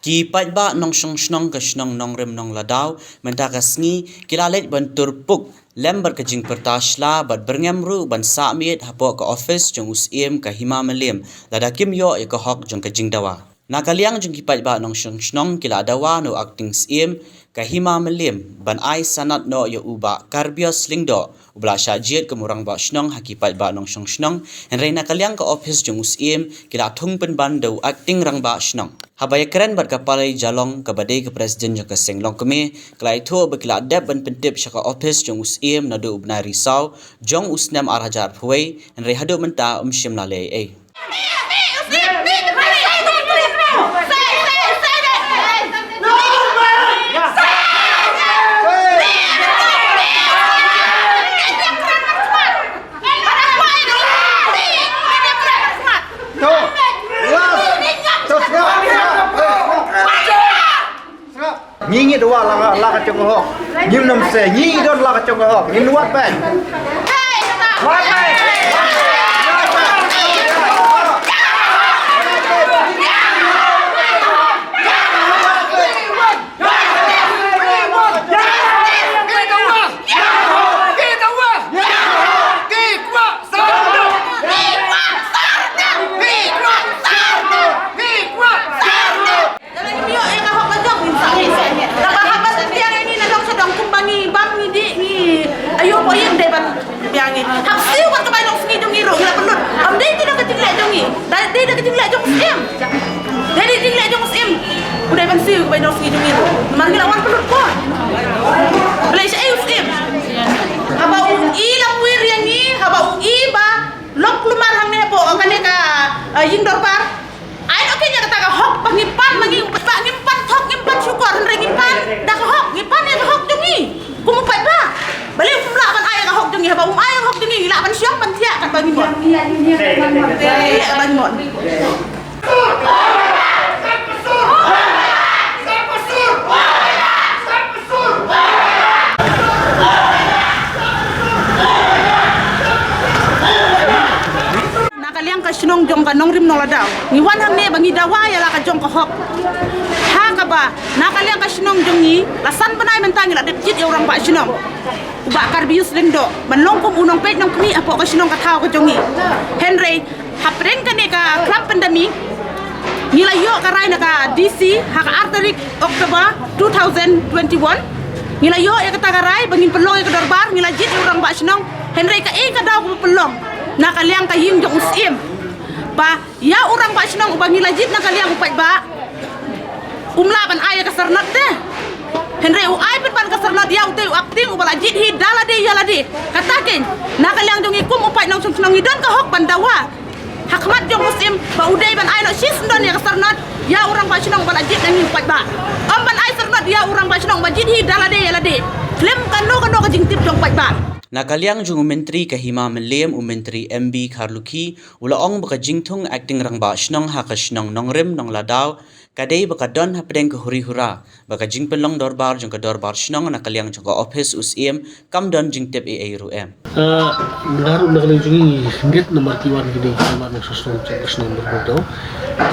Ki paitba nong snong ka snong nong rem nong ladau menta ka sngi kilalet ban turpuk lembar ka jing pertashla bat berngem ban samit hapo ka office jong usiem ka hima melim lada kim yo ka hok jong ka jing dawa nakaliang jong ki paitba nong snong kila dawa no acting siem ka hima melim ban ai sanat no yo uba karbios lingdo ubla shajet ke murang ba snong hakipat ba nong snong henrei nakaliang ka office jong usiem kila thung pen ban do acting rang ba snong habaya keren bat kapalai jalong ka badai ke presiden jong ka senglong keme klai tho bakila dep ban pentip shaka office jong usiem na do ubna risau jong usnem arhajar phuai henrei hado menta shim la le ei Nyingi dua la ka chong ho nyim nam se nyingi don la ka chong ho nyin wat ben wat ben udah ban siu bay no ski dum itu mangi lawan pelut ko play sa eu skim haba ilang wir yang ni haba iba lok lumar hang ne po angane ka ying dorpar ai oke nya kata ka hok pangipan magi pa ngimpan thok ngimpan syukur re ngimpan dak hok ngimpan ya hok jungi kumu pat ba bali umla ban ai ka hok jungi haba ai hok jungi la ban syok ban tia kan bagi mon bagi mon snong jong ka nong rim nong ladaw ni wan hang ne bangi dawa ya la ka jong ka hok ha ka ba nakaliang ka snong jong ni lasan banai mentangi la depjit ya orang ba snong uba karbius lendo banlong kum unong pet nong kmi apo ka snong ka thau ka jong ni henry hapreng ka ne ka club pandemic ni la yo ka rai na ka dc ha ka arterik oktober 2021 ni la yo ya ka ta ka rai bangin pelong ya ka dorbar ni la jit orang ba snong henry ka ka daw ko pelong nakaliang ka ying jong usiem ba ya orang ba snong ubangi lajit nakaliang upat ba umlaban aya kasarnat de henry u ay ban kasarnat ya utai acting ubalajit hi dalade ya lade kataken nakaliang jong ikum upat nong snong idon ka hok bandawa hakmat jong usiem ba udai ban ay no sis ndon ya kasarnat ya orang ba snong balajit nang upat ba ban ay sarnat ya orang ba snong bajit hi dalade ya lade klem kano ka jingtip jong upat ba nakaliang jung menteri kahima melem menteri MB Kharluki ula ong baka jingthung acting rang ba snong ha ka snong nong rem nong ladau kadai baka don hapdeng ka huri hura baka jingpelong dorbar jong ka dorbar snong nakaliang jong ka office usiem kam don jingtep e ru em ngaru nakaliang jungi nget nomor tiwan gini sama nang snong jong snong dorbar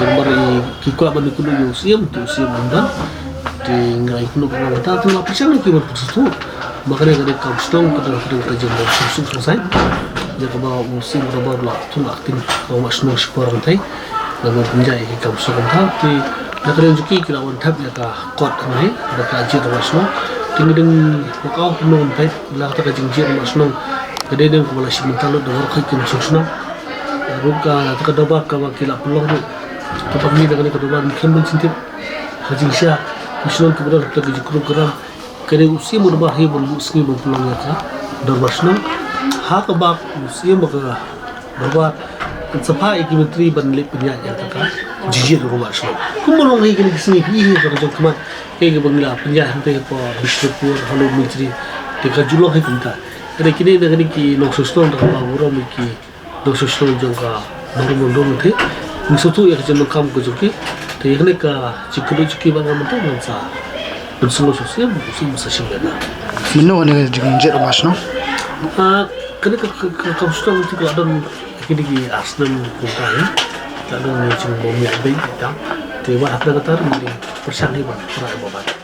nomor ki ko ban ku no usiem tu usiem dan di ngai kuno ka mata tu na pisang ki ber tu makanya kada kau stong kada kerja bersungsung selesai jaga bawa musim berubah lah tu aktif kau masuk sekolah nanti lalu penjai kau stong tau ti nak kerja juki kira wantap ya kah kot ni ada kaji termasuk tinggi dengan kau penuh baik lah tak kaji jir masuk kada dengan kau malah sebentar lalu dengar kau kena susna ruka tak kada bak kau kila peluang tu tempat ni dengan kada bak mungkin mencintip kaji sia masuk kebetulan kita kaji kurang kene usia merubah he bulu sini berpulang ya ka dorbarsnam ha ka bak usia maka berbuat sepai ki menteri ban lip punya ya ka jijir dorbarsnam kumulong he kene sini hi ka jong kman he ke bangla punya hante po bisnupur halu menteri te ka julo he kunta kene kini dengan ki long suston ka ba uro mi ki do suston jong ka dormondom the musutu ya jong kam ko joki te kene ka chikru chiki bang amta mansa bersungguh sosial musim sosial bela. Menu ni juga jet mas no. Kena kau sudah mesti kau ada kini Arsenal bukan, ada ni cuma bom yang baik kita. Ti wa at na katar ni persanghi ba para ibabat.